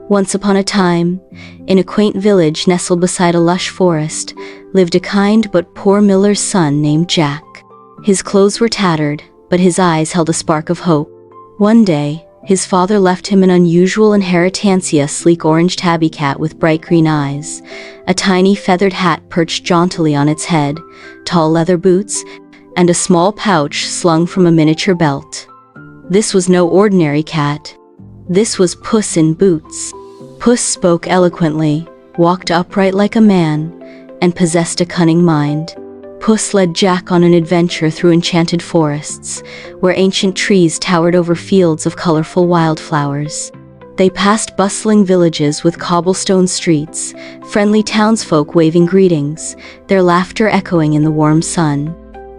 Once upon a time, in a quaint village nestled beside a lush forest, lived a kind but poor miller's son named Jack. His clothes were tattered, but his eyes held a spark of hope. One day, his father left him an unusual inheritance, a sleek orange tabby cat with bright green eyes, a tiny feathered hat perched jauntily on its head, tall leather boots, and a small pouch slung from a miniature belt. This was no ordinary cat. This was Puss in Boots. Puss spoke eloquently, walked upright like a man, and possessed a cunning mind. Puss led Jack on an adventure through enchanted forests, where ancient trees towered over fields of colorful wildflowers. They passed bustling villages with cobblestone streets, friendly townsfolk waving greetings, their laughter echoing in the warm sun.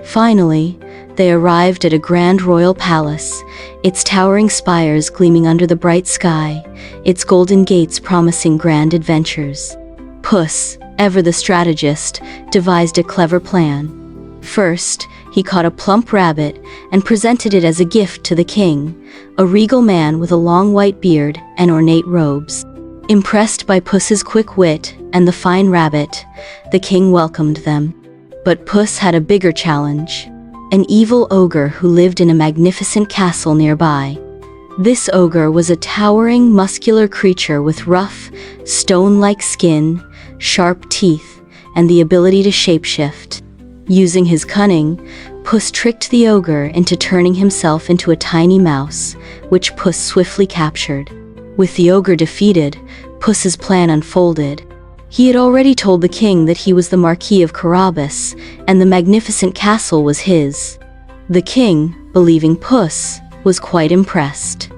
Finally, they arrived at a grand royal palace, its towering spires gleaming under the bright sky, its golden gates promising grand adventures. Puss, ever the strategist, devised a clever plan. First, he caught a plump rabbit and presented it as a gift to the king, a regal man with a long white beard and ornate robes. Impressed by Puss's quick wit and the fine rabbit, the king welcomed them. But Puss had a bigger challenge: an evil ogre who lived in a magnificent castle nearby. This ogre was a towering, muscular creature with rough, stone-like skin, sharp teeth, and the ability to shapeshift. Using his cunning, Puss tricked the ogre into turning himself into a tiny mouse, which Puss swiftly captured. With the ogre defeated, Puss's plan unfolded. He had already told the king that he was the Marquis of Carabas, and the magnificent castle was his. The king, believing Puss, was quite impressed.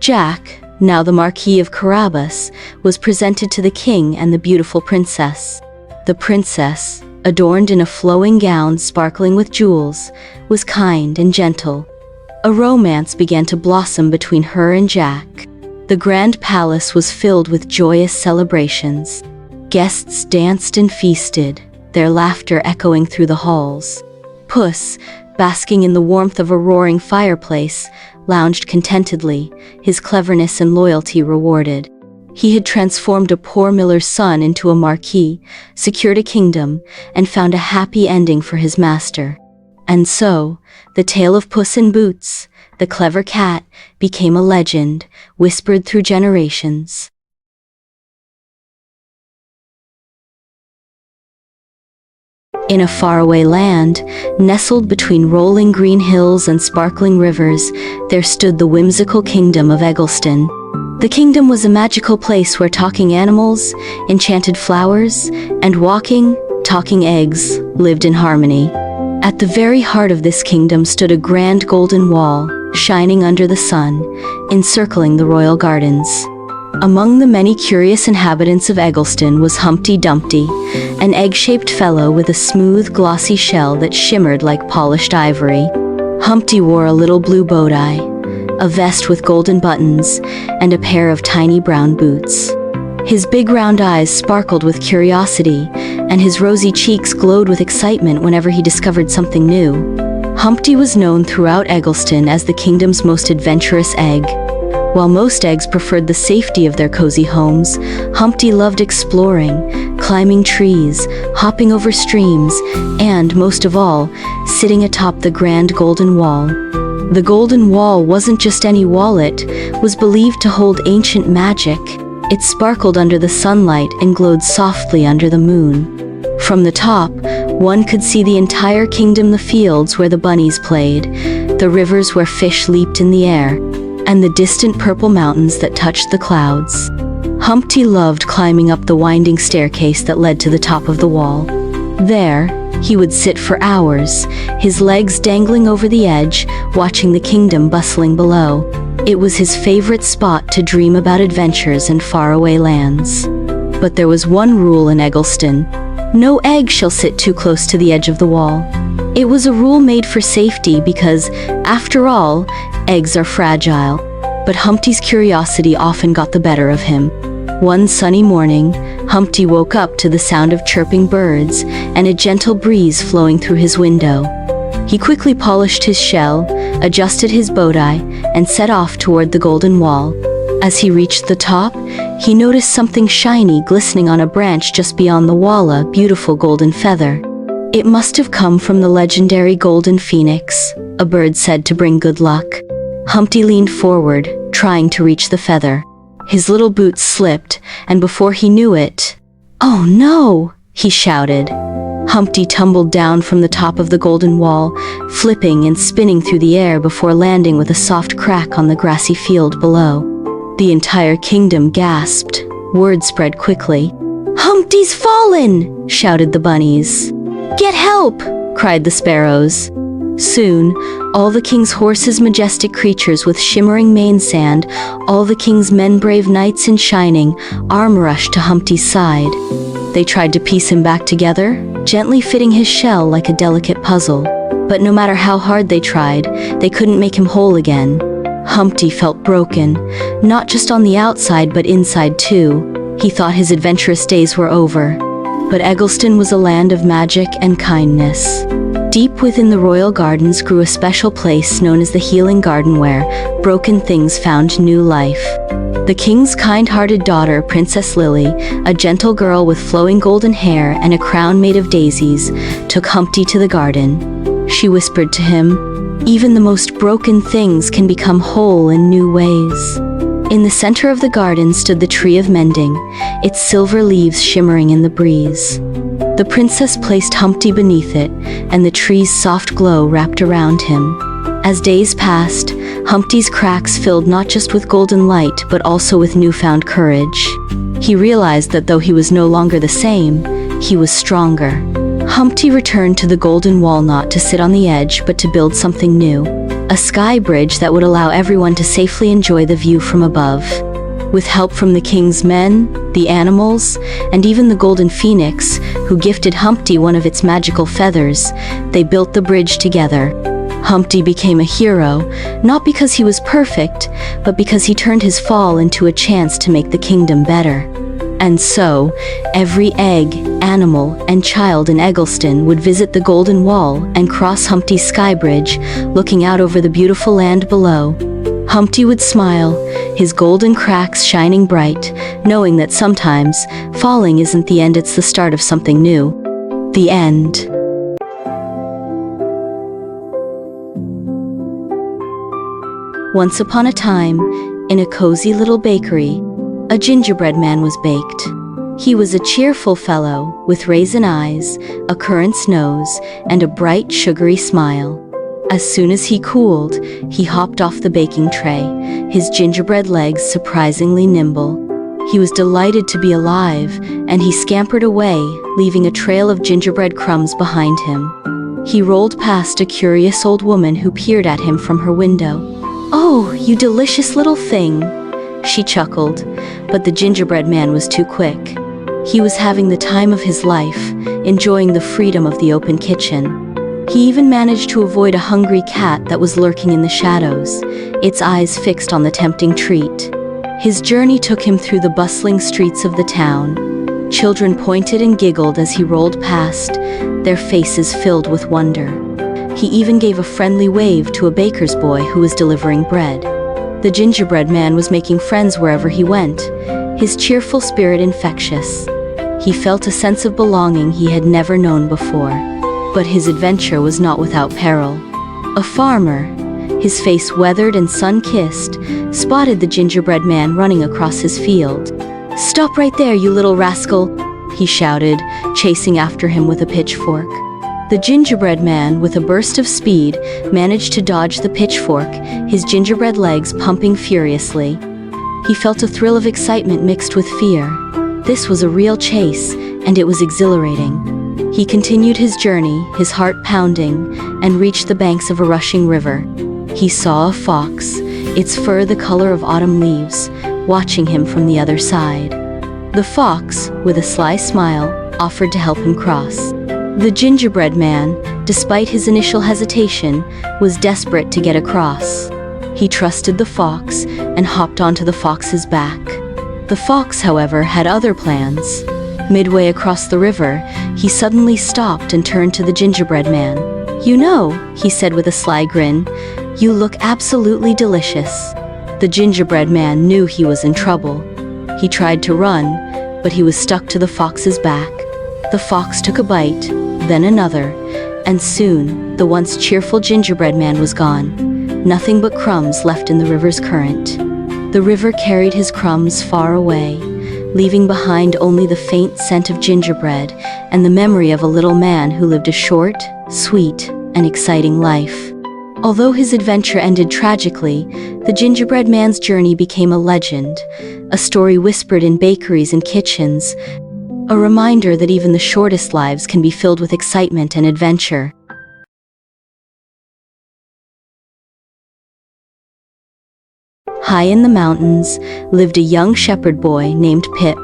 Jack, now the Marquis of Carabas, was presented to the king and the beautiful princess. The princess, adorned in a flowing gown sparkling with jewels, was kind and gentle. A romance began to blossom between her and Jack. The grand palace was filled with joyous celebrations. Guests danced and feasted, their laughter echoing through the halls. Puss, basking in the warmth of a roaring fireplace, lounged contentedly, his cleverness and loyalty rewarded. He had transformed a poor miller's son into a marquis, secured a kingdom, and found a happy ending for his master. And so, the tale of Puss in Boots, the clever cat, became a legend, whispered through generations. In a faraway land, nestled between rolling green hills and sparkling rivers, there stood the whimsical kingdom of Eggleston. The kingdom was a magical place where talking animals, enchanted flowers, and walking, talking eggs lived in harmony. At the very heart of this kingdom stood a grand golden wall, shining under the sun, encircling the royal gardens. Among the many curious inhabitants of Eggleston was Humpty Dumpty, an egg-shaped fellow with a smooth, glossy shell that shimmered like polished ivory. Humpty wore a little blue bow tie, a vest with golden buttons, and a pair of tiny brown boots. His big round eyes sparkled with curiosity, and his rosy cheeks glowed with excitement whenever he discovered something new. Humpty was known throughout Eggleston as the kingdom's most adventurous egg. While most eggs preferred the safety of their cozy homes, Humpty loved exploring, climbing trees, hopping over streams, and, most of all, sitting atop the grand golden wall. The golden wall wasn't just any wall, it was believed to hold ancient magic. It sparkled under the sunlight and glowed softly under the moon. From the top, one could see the entire kingdom, the fields where the bunnies played, the rivers where fish leaped in the air, and the distant purple mountains that touched the clouds. Humpty loved climbing up the winding staircase that led to the top of the wall. There, he would sit for hours, his legs dangling over the edge, watching the kingdom bustling below. It was his favorite spot to dream about adventures in faraway lands. But there was one rule in Eggleston: no egg shall sit too close to the edge of the wall. It was a rule made for safety because, after all, eggs are fragile. But Humpty's curiosity often got the better of him. One sunny morning, Humpty woke up to the sound of chirping birds and a gentle breeze flowing through his window. He quickly polished his shell, adjusted his bow tie, and set off toward the golden wall. As he reached the top, he noticed something shiny glistening on a branch just beyond the wall, a beautiful golden feather. It must have come from the legendary golden phoenix, a bird said to bring good luck. Humpty leaned forward, trying to reach the feather. His little boots slipped, and before he knew it, "Oh no!" he shouted. Humpty tumbled down from the top of the golden wall, flipping and spinning through the air before landing with a soft crack on the grassy field below. The entire kingdom gasped. Word spread quickly. "Humpty's fallen!" shouted the bunnies. "Get help!" cried the sparrows. Soon, all the king's horses, majestic creatures with shimmering manes, and all the king's men, brave knights in shining armor, rushed to Humpty's side. They tried to piece him back together, gently fitting his shell like a delicate puzzle. But no matter how hard they tried, they couldn't make him whole again. Humpty felt broken, not just on the outside but inside too. He thought his adventurous days were over. But Eggleston was a land of magic and kindness. Deep within the royal gardens grew a special place known as the Healing Garden, where broken things found new life. The king's kind-hearted daughter, Princess Lily, a gentle girl with flowing golden hair and a crown made of daisies, took Humpty to the garden. She whispered to him, "Even the most broken things can become whole in new ways." In the center of the garden stood the Tree of Mending, its silver leaves shimmering in the breeze. The princess placed Humpty beneath it, and the tree's soft glow wrapped around him. As days passed, Humpty's cracks filled not just with golden light but also with newfound courage. He realized that though he was no longer the same, he was stronger. Humpty returned to the golden wall not to sit on the edge but to build something new, a sky bridge that would allow everyone to safely enjoy the view from above. With help from the king's men, the animals, and even the golden phoenix, who gifted Humpty one of its magical feathers, they built the bridge together. Humpty became a hero, not because he was perfect, but because he turned his fall into a chance to make the kingdom better. And so, every egg, animal, and child in Eggleston would visit the Golden Wall and cross Humpty's sky bridge, looking out over the beautiful land below. Humpty would smile, his golden cracks shining bright, knowing that sometimes falling isn't the end, it's the start of something new. The end. Once upon a time, in a cozy little bakery, a gingerbread man was baked. He was a cheerful fellow with raisin eyes, a currant's nose, and a bright, sugary smile. As soon as he cooled, he hopped off the baking tray, his gingerbread legs surprisingly nimble. He was delighted to be alive, and he scampered away, leaving a trail of gingerbread crumbs behind him. He rolled past a curious old woman who peered at him from her window. "Oh, you delicious little thing," she chuckled, but the gingerbread man was too quick. He was having the time of his life, enjoying the freedom of the open kitchen. He even managed to avoid a hungry cat that was lurking in the shadows, its eyes fixed on the tempting treat. His journey took him through the bustling streets of the town. Children pointed and giggled as he rolled past, their faces filled with wonder. He even gave a friendly wave to a baker's boy who was delivering bread. The gingerbread man was making friends wherever he went, his cheerful spirit infectious. He felt a sense of belonging he had never known before. But his adventure was not without peril. A farmer, his face weathered and sun-kissed, spotted the gingerbread man running across his field. "Stop right there, you little rascal!" he shouted, chasing after him with a pitchfork. The gingerbread man, with a burst of speed, managed to dodge the pitchfork, his gingerbread legs pumping furiously. He felt a thrill of excitement mixed with fear. This was a real chase, and it was exhilarating. He continued his journey, his heart pounding, and reached the banks of a rushing river. He saw a fox, its fur the color of autumn leaves, watching him from the other side. The fox, with a sly smile, offered to help him cross. The gingerbread man, despite his initial hesitation, was desperate to get across. He trusted the fox and hopped onto the fox's back. The fox, however, had other plans. Midway across the river, he suddenly stopped and turned to the gingerbread man. "You know," he said with a sly grin, "you look absolutely delicious." The gingerbread man knew he was in trouble. He tried to run, but he was stuck to the fox's back. The fox took a bite, then another, and soon the once cheerful gingerbread man was gone. Nothing but crumbs left in the river's current. The river carried his crumbs far away, leaving behind only the faint scent of gingerbread and the memory of a little man who lived a short, sweet, and exciting life. Although his adventure ended tragically, the gingerbread man's journey became a legend, a story whispered in bakeries and kitchens, a reminder that even the shortest lives can be filled with excitement and adventure. High in the mountains lived a young shepherd boy named Pip.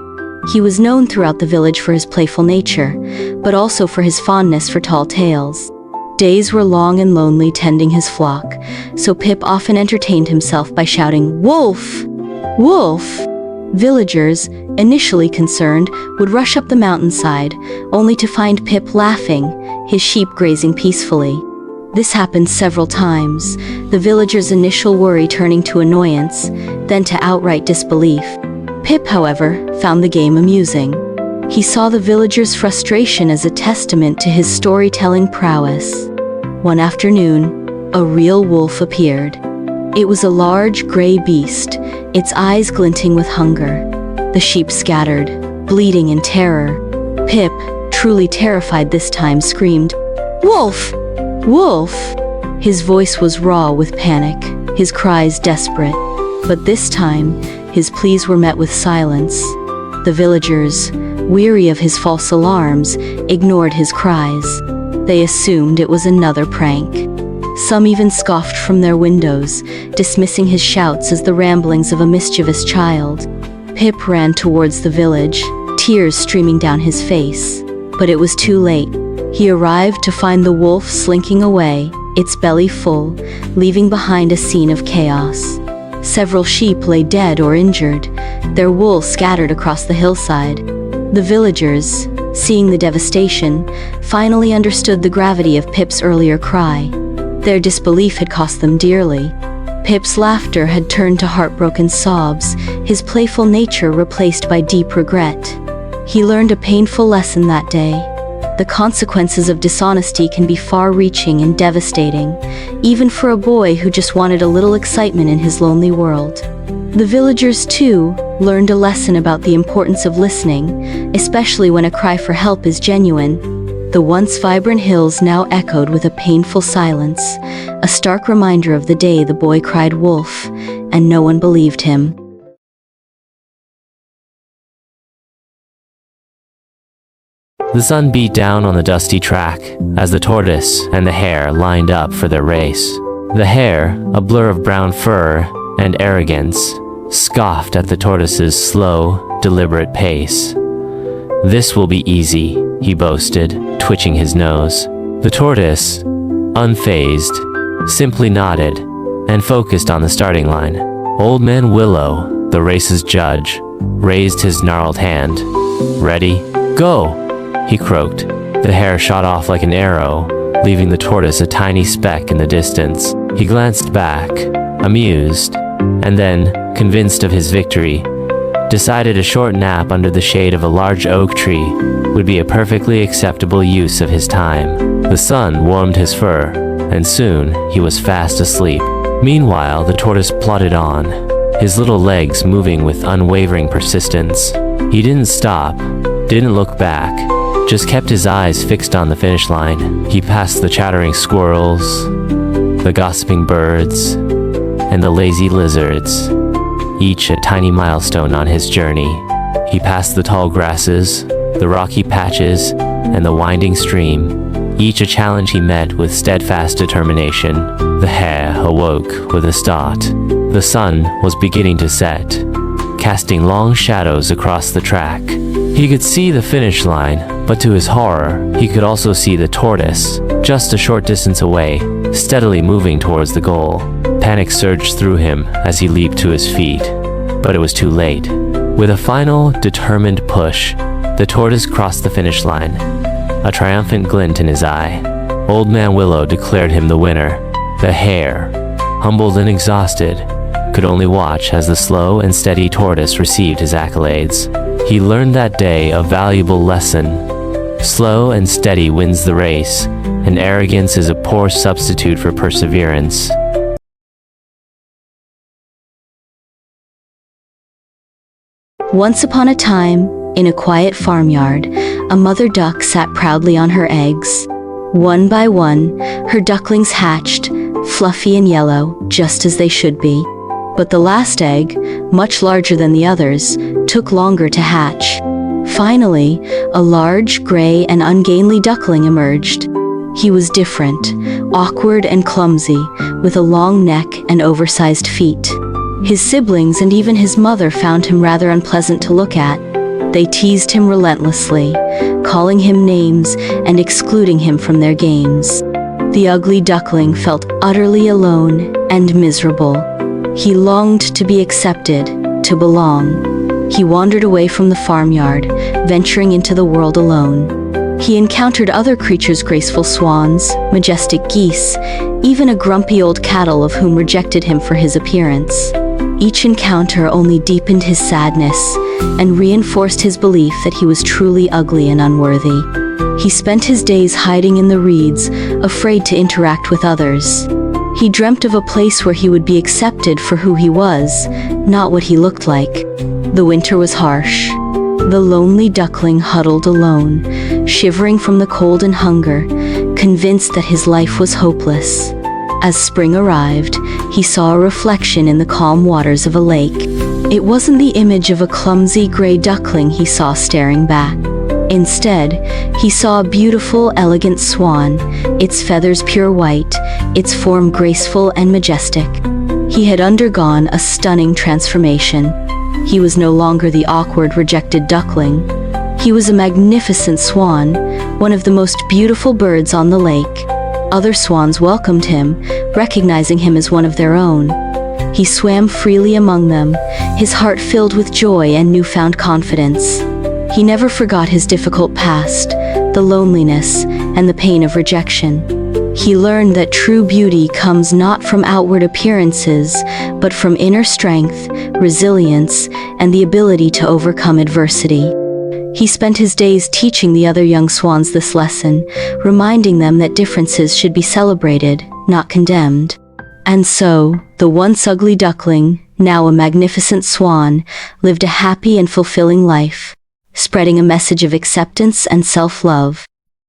He was known throughout the village for his playful nature, but also for his fondness for tall tales. Days were long and lonely tending his flock, so Pip often entertained himself by shouting, "Wolf! Wolf!" Villagers, initially concerned, would rush up the mountainside, only to find Pip laughing, his sheep grazing peacefully. This happened several times, the villagers' initial worry turning to annoyance, then to outright disbelief. Pip, however, found the game amusing. He saw the villagers' frustration as a testament to his storytelling prowess. One afternoon, a real wolf appeared. It was a large gray beast, its eyes glinting with hunger. The sheep scattered, bleating in terror. Pip, truly terrified this time, screamed, "Wolf! Wolf!" His voice was raw with panic, his cries desperate. But this time, his pleas were met with silence. The villagers, weary of his false alarms, ignored his cries. They assumed it was another prank. Some even scoffed from their windows, dismissing his shouts as the ramblings of a mischievous child. Pip ran towards the village, tears streaming down his face. But it was too late. He arrived to find the wolf slinking away, its belly full, leaving behind a scene of chaos. Several sheep lay dead or injured, their wool scattered across the hillside. The villagers, seeing the devastation, finally understood the gravity of Pip's earlier cry. Their disbelief had cost them dearly. Pip's laughter had turned to heartbroken sobs, his playful nature replaced by deep regret. He learned a painful lesson that day. The consequences of dishonesty can be far-reaching and devastating, even for a boy who just wanted a little excitement in his lonely world. The villagers, too, learned a lesson about the importance of listening, especially when a cry for help is genuine. The once vibrant hills now echoed with a painful silence, a stark reminder of the day the boy cried wolf, and no one believed him. The sun beat down on the dusty track as the tortoise and the hare lined up for their race. The hare, a blur of brown fur and arrogance, scoffed at the tortoise's slow, deliberate pace. "This will be easy," he boasted, twitching his nose. The tortoise, unfazed, simply nodded and focused on the starting line. Old Man Willow, the race's judge, raised his gnarled hand. "Ready? Go!" he croaked. The hare shot off like an arrow, leaving the tortoise a tiny speck in the distance. He glanced back, amused, and then, convinced of his victory, decided a short nap under the shade of a large oak tree would be a perfectly acceptable use of his time. The sun warmed his fur, and soon he was fast asleep. Meanwhile, the tortoise plodded on, his little legs moving with unwavering persistence. He didn't stop, didn't look back, just kept his eyes fixed on the finish line. He passed the chattering squirrels, the gossiping birds, and the lazy lizards, each a tiny milestone on his journey. He passed the tall grasses, the rocky patches, and the winding stream, each a challenge he met with steadfast determination. The hare awoke with a start. The sun was beginning to set, casting long shadows across the track. He could see the finish line, but to his horror, he could also see the tortoise, just a short distance away, steadily moving towards the goal. Panic surged through him as he leaped to his feet, but it was too late. With a final, determined push, the tortoise crossed the finish line, a triumphant glint in his eye. Old Man Willow declared him the winner. The hare, humbled and exhausted, could only watch as the slow and steady tortoise received his accolades. He learned that day a valuable lesson. Slow and steady wins the race, and arrogance is a poor substitute for perseverance. Once upon a time, in a quiet farmyard, a mother duck sat proudly on her eggs. One by one, her ducklings hatched, fluffy and yellow, just as they should be. But the last egg, much larger than the others, took longer to hatch. Finally, a large, gray, and ungainly duckling emerged. He was different, awkward and clumsy, with a long neck and oversized feet. His siblings and even his mother found him rather unpleasant to look at. They teased him relentlessly, calling him names and excluding him from their games. The ugly duckling felt utterly alone and miserable. He longed to be accepted, to belong. He wandered away from the farmyard, venturing into the world alone. He encountered other creatures, graceful swans, majestic geese, even a grumpy old cattle of whom rejected him for his appearance. Each encounter only deepened his sadness and reinforced his belief that he was truly ugly and unworthy. He spent his days hiding in the reeds, afraid to interact with others. He dreamt of a place where he would be accepted for who he was, not what he looked like. The winter was harsh. The lonely duckling huddled alone, shivering from the cold and hunger, convinced that his life was hopeless. As spring arrived, he saw a reflection in the calm waters of a lake. It wasn't the image of a clumsy gray duckling he saw staring back. Instead, he saw a beautiful, elegant swan, its feathers pure white, its form graceful and majestic. He had undergone a stunning transformation. He was no longer the awkward, rejected duckling. He was a magnificent swan, one of the most beautiful birds on the lake. Other swans welcomed him, recognizing him as one of their own. He swam freely among them, his heart filled with joy and newfound confidence. He never forgot his difficult past, the loneliness, and the pain of rejection. He learned that true beauty comes not from outward appearances, but from inner strength, resilience, and the ability to overcome adversity. He spent his days teaching the other young swans this lesson, reminding them that differences should be celebrated, not condemned. And so, the once ugly duckling, now a magnificent swan, lived a happy and fulfilling life, spreading a message of acceptance and self-love.